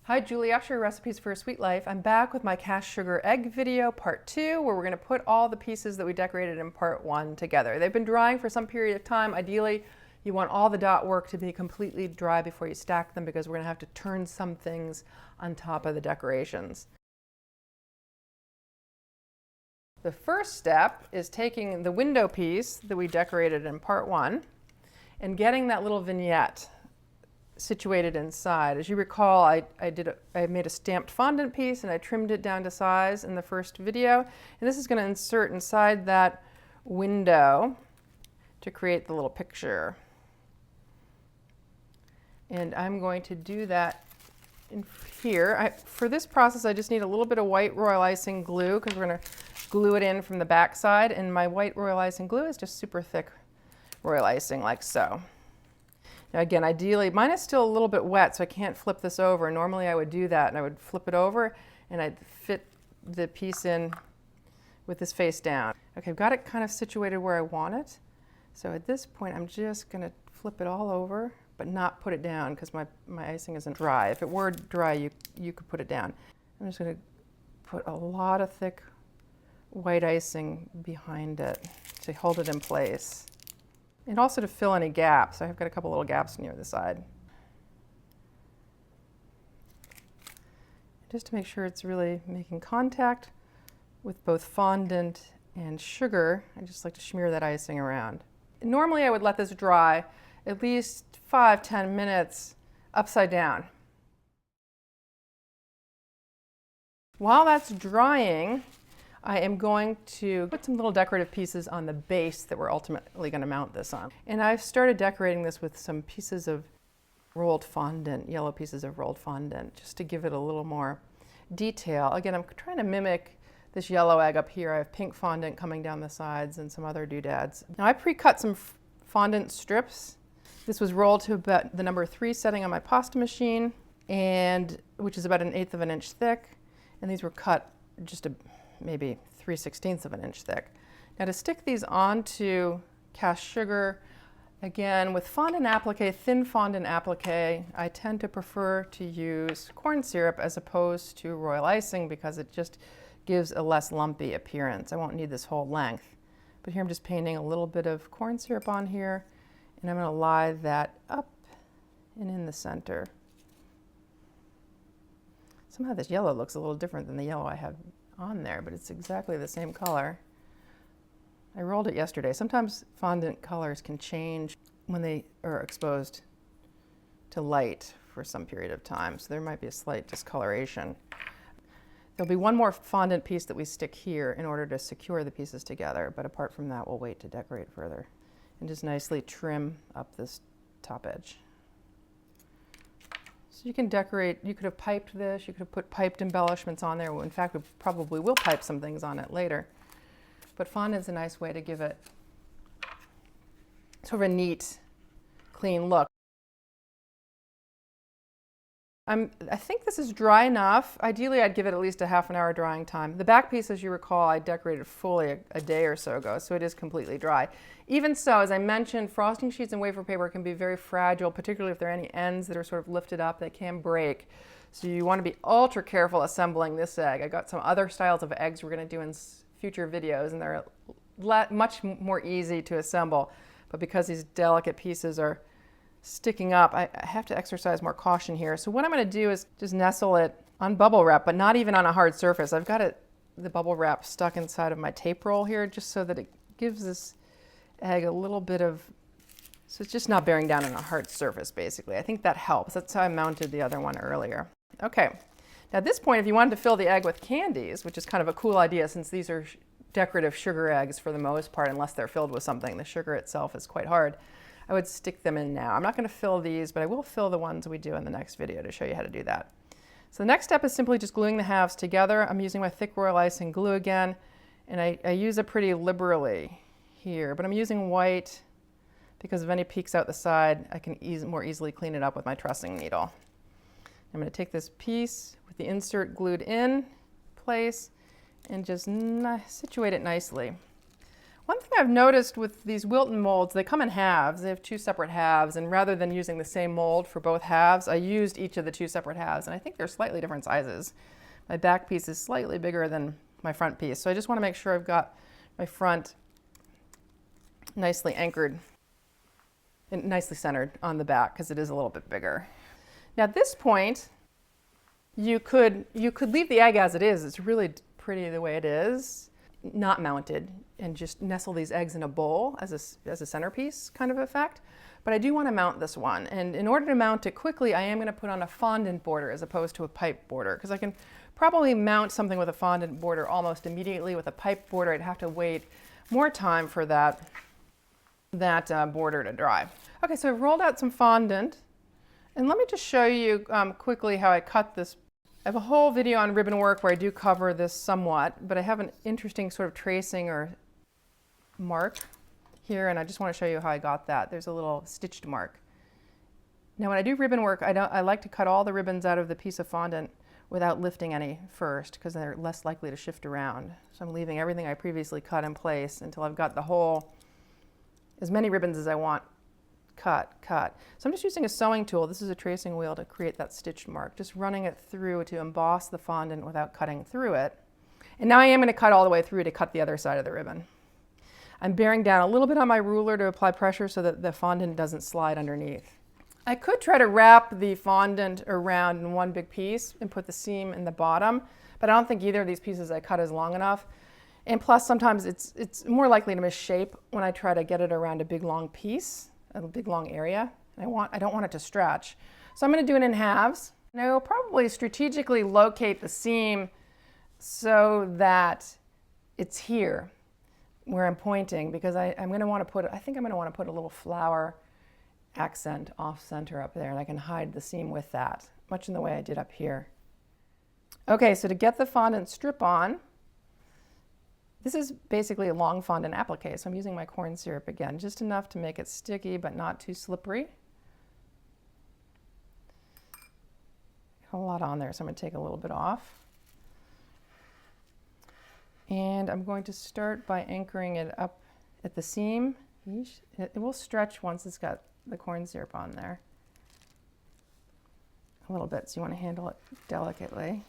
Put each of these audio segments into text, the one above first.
Hi Julie, After Recipes for a Sweet Life. I'm back with my cast sugar egg video, part 2, where we're going to put all the pieces that we decorated in part 1 together. They've been drying for some period of time. Ideally, you want all the dot work to be completely dry before you stack them because we're going to have to turn some things on top of the decorations. The first step is taking the window piece that we decorated in part 1 and getting that little vignette situated inside. As you recall, I made a stamped fondant piece and I trimmed it down to size in the first video. And this is going to insert inside that window to create the little picture. And I'm going to do that in here. For this process, I just need a little bit of white royal icing glue because we're going to glue it in from the back side. And my white royal icing glue is just super thick royal icing like so. Now again, ideally, mine is still a little bit wet, so I can't flip this over. Normally I would do that, and I would flip it over, and I'd fit the piece in with this face down. Okay, I've got it kind of situated where I want it. So at this point, I'm just going to flip it all over, but not put it down because my icing isn't dry. If it were dry, you could put it down. I'm just going to put a lot of thick white icing behind it to hold it in place. And also to fill any gaps. I've got a couple little gaps near the side. Just to make sure it's really making contact with both fondant and sugar, I just like to smear that icing around. Normally I would let this dry at least 5–10 minutes upside down. While that's drying, I am going to put some little decorative pieces on the base that we're ultimately going to mount this on. And I've started decorating this with some pieces of rolled fondant, yellow pieces of rolled fondant, just to give it a little more detail. Again, I'm trying to mimic this yellow egg up here. I have pink fondant coming down the sides and some other doodads. Now I pre-cut some fondant strips. This was rolled to about the number 3 setting on my pasta machine, and which is about 1/8 of an inch thick. And these were cut just maybe 3/16 of an inch thick. Now to stick these onto cast sugar, again with fondant applique, thin fondant applique, I tend to prefer to use corn syrup as opposed to royal icing because it just gives a less lumpy appearance. I won't need this whole length. But here I'm just painting a little bit of corn syrup on here, and I'm going to lie that up and in the center. Somehow this yellow looks a little different than the yellow I have on there, but it's exactly the same color. I rolled it yesterday. Sometimes fondant colors can change when they are exposed to light for some period of time, so there might be a slight discoloration. There'll be one more fondant piece that we stick here in order to secure the pieces together, but apart from that, we'll wait to decorate further. And just nicely trim up this top edge. So you can decorate, you could have piped this, you could have put piped embellishments on there. In fact, we probably will pipe some things on it later. But fondant's a nice way to give it sort of a neat, clean look. I think this is dry enough. Ideally, I'd give it at least a ½ hour drying time. The back piece, as you recall, I decorated fully a day or so ago, so it is completely dry. Even so, as I mentioned, frosting sheets and wafer paper can be very fragile, particularly if there are any ends that are sort of lifted up. They can break. So you want to be ultra careful assembling this egg. I got some other styles of eggs we're going to do in future videos, and they're much more easy to assemble. But because these delicate pieces are sticking up, I have to exercise more caution here. So what I'm going to do is just nestle it on bubble wrap, but not even on a hard surface. I've got the bubble wrap stuck inside of my tape roll here just so that it gives this egg a little bit of, so it's just not bearing down on a hard surface basically. I think that helps. That's how I mounted the other one earlier. Okay, now at this point, if you wanted to fill the egg with candies, which is kind of a cool idea since these are decorative sugar eggs for the most part, unless they're filled with something. The sugar itself is quite hard. I would stick them in now. I'm not going to fill these, but I will fill the ones we do in the next video to show you how to do that. So the next step is simply just gluing the halves together. I'm using my thick royal icing glue again, and I use it pretty liberally here, but I'm using white because if any peeks out the side, I can more easily clean it up with my trussing needle. I'm going to take this piece with the insert glued in place and just situate it nicely. One thing I've noticed with these Wilton molds, they come in halves. They have two separate halves, and rather than using the same mold for both halves, I used each of the two separate halves, and I think they're slightly different sizes. My back piece is slightly bigger than my front piece, so I just want to make sure I've got my front nicely anchored and nicely centered on the back because it is a little bit bigger. Now at this point, you could leave the egg as it is. It's really pretty the way it is, not mounted, and just nestle these eggs in a bowl as a centerpiece kind of effect. But I do want to mount this one, and in order to mount it quickly, I am going to put on a fondant border as opposed to a pipe border, because I can probably mount something with a fondant border almost immediately. With a pipe border, I'd have to wait more time for that border to dry. Okay, so I've rolled out some fondant, and let me just show you quickly how I cut this. I have a whole video on ribbon work where I do cover this somewhat, but I have an interesting sort of tracing or mark here, and I just want to show you how I got that. There's a little stitched mark. Now when I do ribbon work, I like to cut all the ribbons out of the piece of fondant without lifting any first, because they're less likely to shift around. So I'm leaving everything I previously cut in place until I've got the whole, as many ribbons as I want, cut. So I'm just using a sewing tool. This is a tracing wheel to create that stitched mark, just running it through to emboss the fondant without cutting through it. And now I am going to cut all the way through to cut the other side of the ribbon. I'm bearing down a little bit on my ruler to apply pressure so that the fondant doesn't slide underneath. I could try to wrap the fondant around in one big piece and put the seam in the bottom, but I don't think either of these pieces I cut is long enough. And plus sometimes it's more likely to misshape when I try to get it around a big long piece, a big long area. I don't want it to stretch. So I'm going to do it in halves. And I will probably strategically locate the seam so that it's here where I'm pointing, because I think I'm going to want to put a little flower accent off center up there, and I can hide the seam with that, much in the way I did up here. Okay, so to get the fondant strip on, this is basically a long fondant applique, so I'm using my corn syrup again, just enough to make it sticky but not too slippery. A lot on there, so I'm going to take a little bit off. And I'm going to start by anchoring it up at the seam. It will stretch once it's got the corn syrup on there. A little bit, so you want to handle it delicately.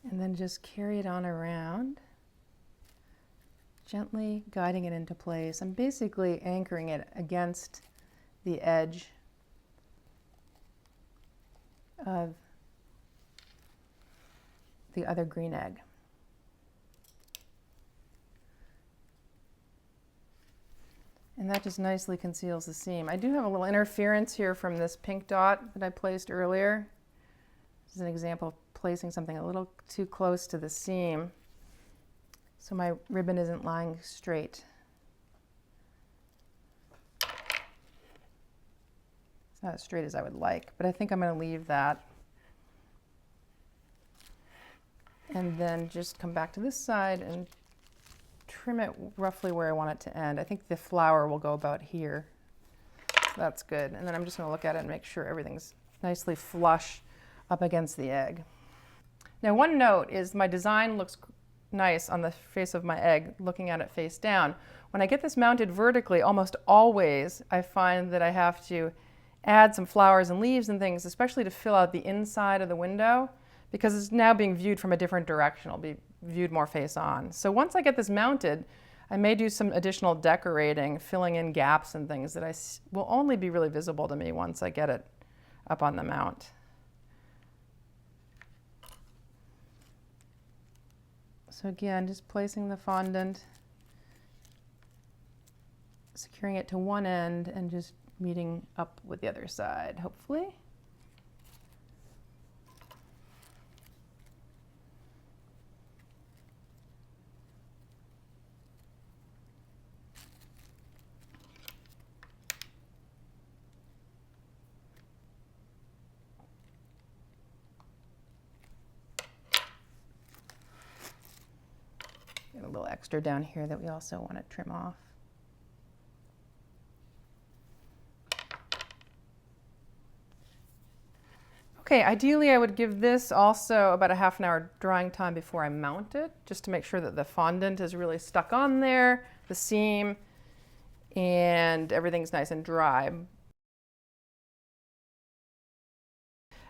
And then just carry it on around, gently guiding it into place. I'm basically anchoring it against the edge of the other green egg. And that just nicely conceals the seam. I do have a little interference here from this pink dot that I placed earlier. This is an example of placing something a little too close to the seam, so my ribbon isn't lying straight. It's not as straight as I would like, but I think I'm going to leave that. And then just come back to this side and trim it roughly where I want it to end. I think the flower will go about here. That's good. And then I'm just going to look at it and make sure everything's nicely flush up against the egg. Now one note is my design looks nice on the face of my egg, looking at it face down. When I get this mounted vertically, almost always I find that I have to add some flowers and leaves and things, especially to fill out the inside of the window, because it's now being viewed from a different direction. It'll be viewed more face on. So once I get this mounted, I may do some additional decorating, filling in gaps and things that will only be really visible to me once I get it up on the mount. So again, just placing the fondant, securing it to one end, and just meeting up with the other side, hopefully. Get a little extra down here that we also want to trim off. Okay, ideally I would give this also about a half an hour drying time before I mount it, just to make sure that the fondant is really stuck on there the seam, and everything's nice and dry.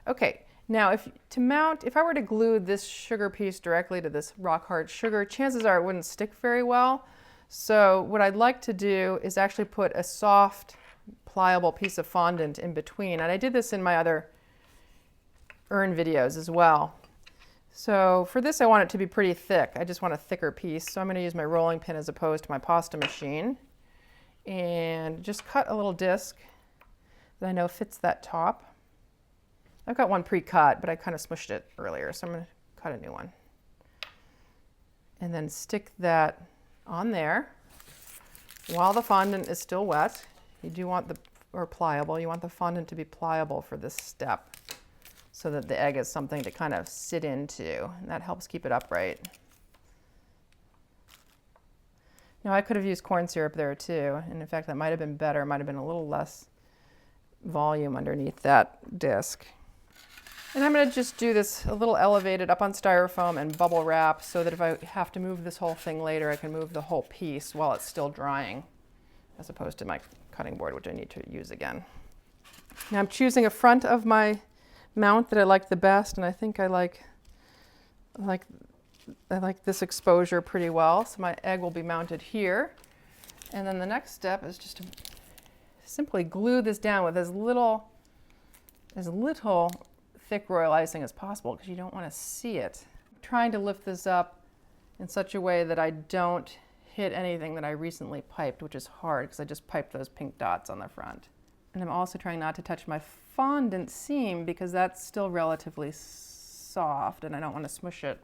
Okay, now if I were to glue this sugar piece directly to this rock hard sugar, chances are it wouldn't stick very well. So what I'd like to do is actually put a soft, pliable piece of fondant in between. And I did this in my other urn videos as well. So for this, I want it to be pretty thick. I just want a thicker piece. So I'm going to use my rolling pin as opposed to my pasta machine. And just cut a little disc that I know fits that top. I've got one pre-cut, but I kind of smushed it earlier, so I'm going to cut a new one. And then stick that on there while the fondant is still wet. You do want or pliable, you want the fondant to be pliable for this step so that the egg is something to kind of sit into, and that helps keep it upright. Now I could have used corn syrup there too, and in fact that might have been better, might have been a little less volume underneath that disc. And I'm going to just do this a little elevated up on styrofoam and bubble wrap so that if I have to move this whole thing later, I can move the whole piece while it's still drying, as opposed to my cutting board, which I need to use again. Now I'm choosing a front of my mount that I like the best, and I think I like this exposure pretty well. So my egg will be mounted here. And then the next step is just to simply glue this down with as little thick royal icing as possible, because you don't want to see it. I'm trying to lift this up in such a way that I don't hit anything that I recently piped, which is hard because I just piped those pink dots on the front. And I'm also trying not to touch my fondant seam because that's still relatively soft and I don't want to smush it.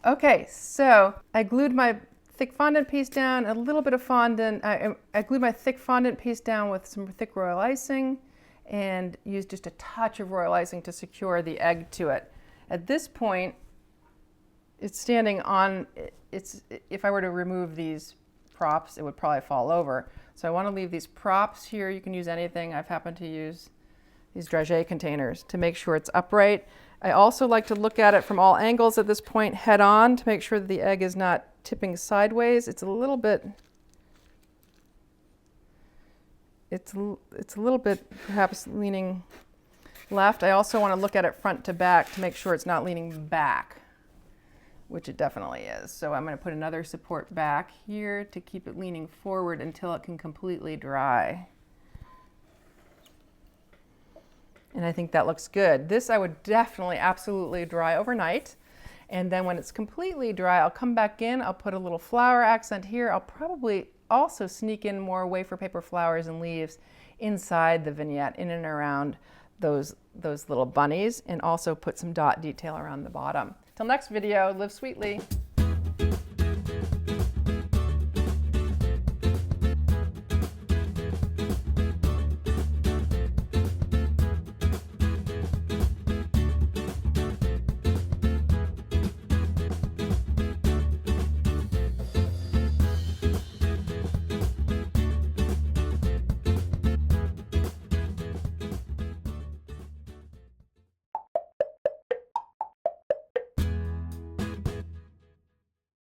Okay, so I glued my thick fondant piece down, a little bit of fondant. I glued my thick fondant piece down with some thick royal icing and used just a touch of royal icing to secure the egg to it. At this point, it's standing on, if I were to remove these props, it would probably fall over. So I want to leave these props here. You can use anything. I've happened to use these dragée containers to make sure it's upright. I also like to look at it from all angles at this point head on to make sure that the egg is not tipping sideways. It's a little bit perhaps leaning left. I also want to look at it front to back to make sure it's not leaning back, which it definitely is. So I'm going to put another support back here to keep it leaning forward until it can completely dry. And I think that looks good. This I would definitely absolutely dry overnight. And then when it's completely dry, I'll come back in, I'll put a little flower accent here. I'll probably also sneak in more wafer paper flowers and leaves inside the vignette, in and around those little bunnies, and also put some dot detail around the bottom. Till next video, live sweetly.